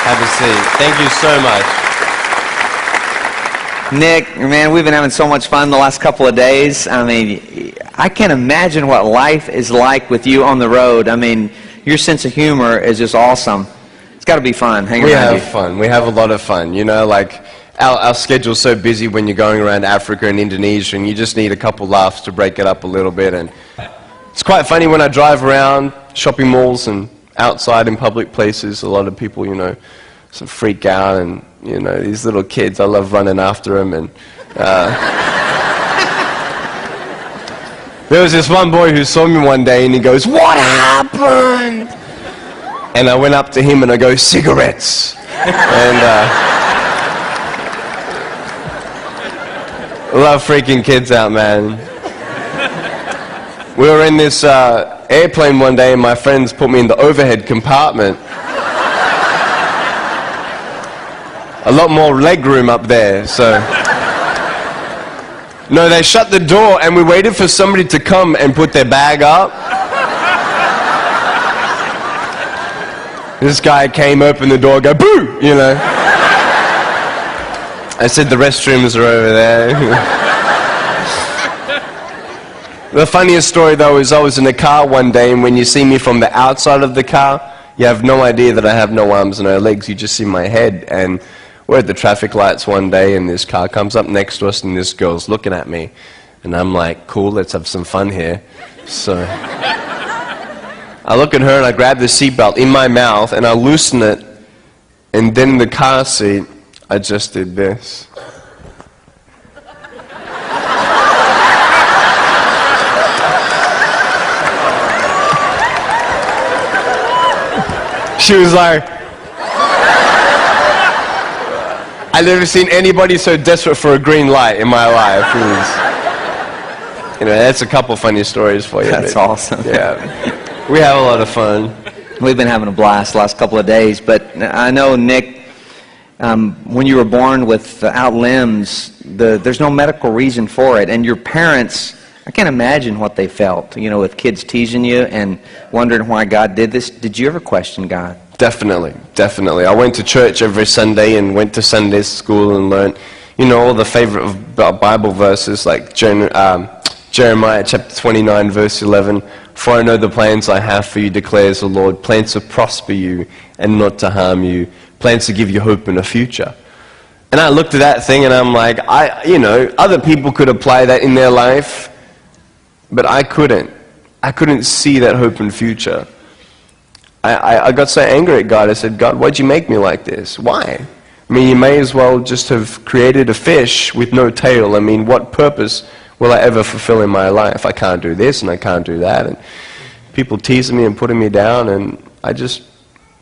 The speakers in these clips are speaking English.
Have a seat. Thank you so much. Nick, man, we've been having so much fun the last couple of days. I mean, I can't imagine what life is like with you on the road. I mean, your sense of humor is just awesome. It's got to be fun hanging around you. We have fun. We have a lot of fun. You know, like, our schedule's so busy when you're going around Africa and Indonesia, and you just need a couple laughs to break it up a little bit. And it's quite funny when I drive around shopping malls and outside in public places. A lot of people, you know, sort of freak out, and, you know, these little kids, I love running after them. And there was this one boy who saw me one day, and he goes, "What happened?" And I went up to him and I go, "Cigarettes." And I love freaking kids out, man. We were in this airplane one day, and my friends put me in the overhead compartment. A lot more leg room up there, so... No, they shut the door, and we waited for somebody to come and put their bag up. This guy came, opened the door, go, "Boo!" You know. I said, "The restrooms are over there." The funniest story, though, is I was in a car one day, and when you see me from the outside of the car, you have no idea that I have no arms and no legs. You just see my head. And we're at the traffic lights one day, and this car comes up next to us, and this girl's looking at me. And I'm like, "Cool, let's have some fun here." So I look at her, and I grab the seatbelt in my mouth, and I loosen it. And then in the car seat, I just did this. She was like... I've never seen anybody so desperate for a green light in my life. It was, you know, that's a couple funny stories for you. That's awesome. Yeah. We have a lot of fun. We've been having a blast the last couple of days, but I know, Nick, when you were born without limbs, there's no medical reason for it, and your parents, I can't imagine what they felt, you know, with kids teasing you and wondering why God did this. Did you ever question God? Definitely, definitely. I went to church every Sunday and went to Sunday school and learned, you know, all the favorite Bible verses like Jeremiah chapter 29, verse 11. "For I know the plans I have for you, declares the Lord, plans to prosper you and not to harm you, plans to give you hope in a future." And I looked at that thing and I'm like, you know, other people could apply that in their life, but I couldn't. I couldn't see that hope in future. I got so angry at God. I said, "God, why'd you make me like this? Why? I mean, you may as well just have created a fish with no tail. I mean, what purpose will I ever fulfill in my life? I can't do this and I can't do that." And people teasing me and putting me down, and I just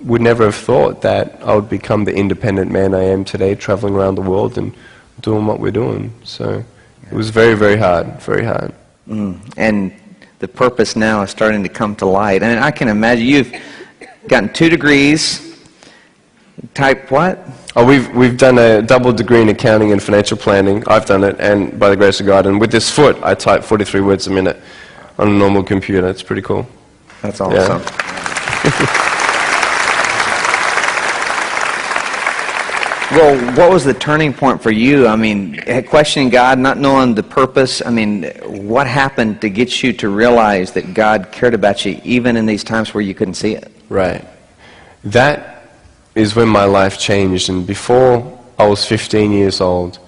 would never have thought that I would become the independent man I am today, traveling around the world and doing what we're doing. So it was very, very hard, very hard. And the purpose now is starting to come to light. And I can imagine you've gotten 2 degrees. Type what? Oh, we've done a double degree in accounting and financial planning. I've done it, and by the grace of God. And with this foot, I type 43 words a minute on a normal computer. It's pretty cool. That's awesome. Yeah. Well, what was the turning point for you? I mean, questioning God, not knowing the purpose. I mean, what happened to get you to realize that God cared about you even in these times where you couldn't see it? Right. That is when my life changed. And before I was 15 years old,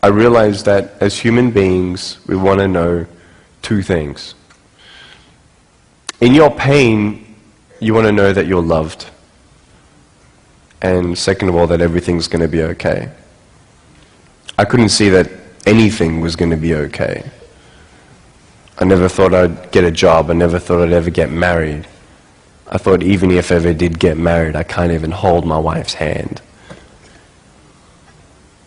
I realized that as human beings, we want to know 2 things. In your pain, you want to know that you're loved. And second of all, that everything's going to be okay. I couldn't see that anything was going to be okay. I never thought I'd get a job. I never thought I'd ever get married. I thought even if I ever did get married, I can't even hold my wife's hand.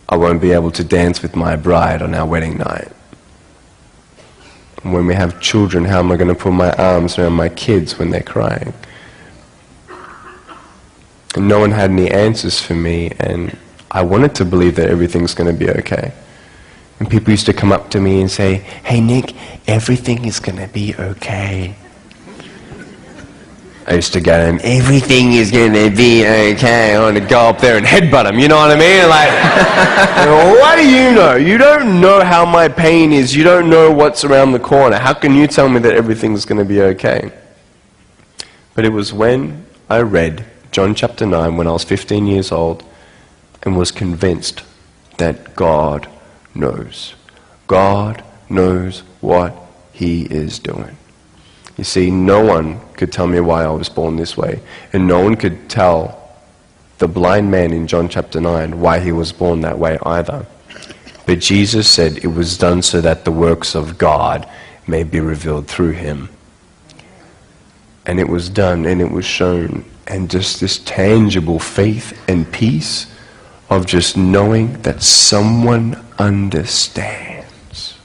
I won't be able to dance with my bride on our wedding night. And when we have children, how am I going to put my arms around my kids when they're crying? And no one had any answers for me, and I wanted to believe that everything's going to be okay. And people used to come up to me and say, "Hey Nick, everything is going to be okay." I used to go to him, everything is going to be okay. I want to go up there and headbutt him, you know what I mean? Like, what do you know? You don't know how my pain is. You don't know what's around the corner. How can you tell me that everything's going to be okay? But it was when I read John chapter 9 when I was 15 years old and was convinced that God knows. God knows what He is doing. You see, no one could tell me why I was born this way. And no one could tell the blind man in John chapter 9 why he was born that way either. But Jesus said it was done so that the works of God may be revealed through him. And it was done and it was shown. And just this tangible faith and peace of just knowing that someone understands.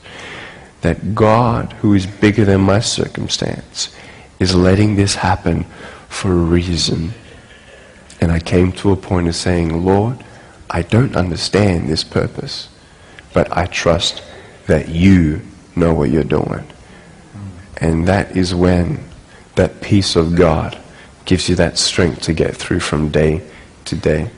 That God, who is bigger than my circumstance, is letting this happen for a reason. And I came to a point of saying, Lord, I don't understand this purpose, but I trust that you know what you're doing. And that is when that peace of God gives you that strength to get through from day to day.